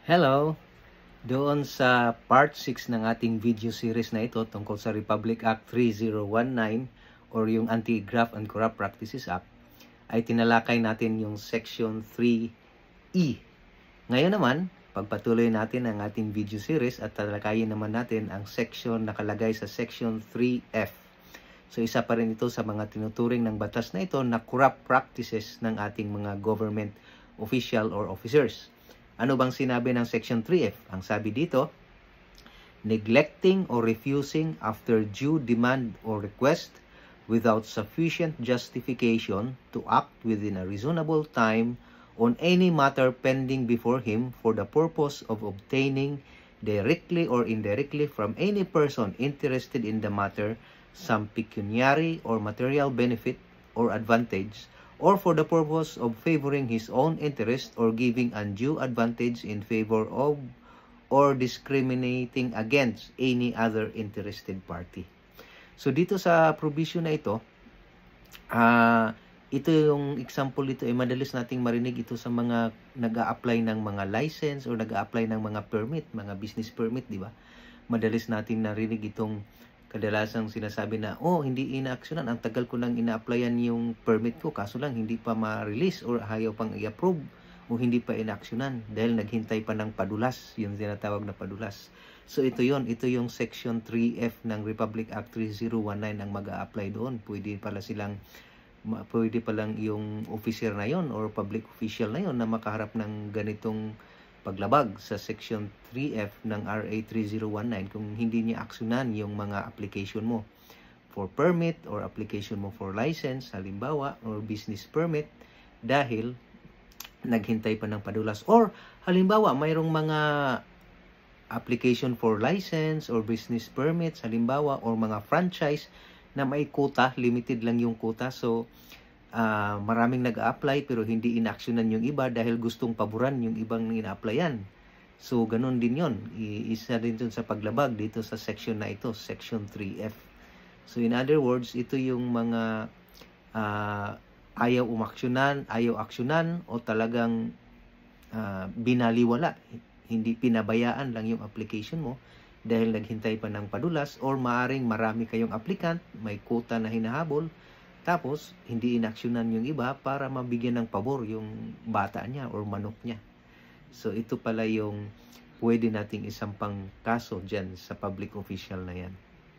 Hello! Doon sa part 6 ng ating video series na ito tungkol sa Republic Act 3019 or yung Anti-Graft and Corrupt Practices Act ay tinalakay natin yung Section 3E. Ngayon naman, pagpatuloy natin ang ating video series at talakayin naman natin ang section nakalagay sa Section 3F. So isa pa rin ito sa mga tinuturing ng batas na ito na corrupt practices ng ating mga government official or officers. Ano bang sinabi ng Section 3F? Ang sabi dito, neglecting or refusing after due demand or request without sufficient justification to act within a reasonable time on any matter pending before him for the purpose of obtaining directly or indirectly from any person interested in the matter some pecuniary or material benefit or advantage, or for the purpose of favoring his own interest or giving undue advantage in favor of or discriminating against any other interested party. So dito sa provision na ito, ito yung example dito ay madalas nating marinig ito sa mga nag-a-apply ng mga license or nag-a-apply ng mga permit, mga business permit, di ba? Madalas nating narinig itong kadalasang sinasabi na, hindi ina-actionan. Ang tagal ko nang ina-applyan yung permit ko, kaso lang hindi pa ma-release or ayaw pang i-approve o hindi pa ina-actionan dahil naghintay pa ng padulas, yung tinatawag na padulas. So ito yung Section 3F ng Republic Act 3019 ang mag-a-apply doon. Pwede palang yung officer na yon or public official na yon na makaharap ng ganitong paglabag sa Section 3F ng RA 3019 kung hindi niya aksyonan yung mga application mo for permit or application mo for license, halimbawa, or business permit dahil naghintay pa ng padulas. Or halimbawa, mayroong mga application for license or business permits, halimbawa, or mga franchise na may quota, limited lang yung quota. So, maraming nag-a-apply pero hindi inaksyonan yung iba dahil gustong paboran yung ibang ina-applyan. So, ganun din yon. Isa din dun sa paglabag dito sa section na ito, Section 3F. So, in other words, ito yung mga ayaw aksyonan o talagang binaliwala. Hindi pinabayaan lang yung application mo dahil naghintay pa ng padulas or maaring marami kayong applicant, may quota na hinahabol, tapos, hindi inaksyonan yung iba para mabigyan ng pabor yung bata niya or manok niya. So, ito pala yung pwede nating isampang kaso dyan sa public official na yan.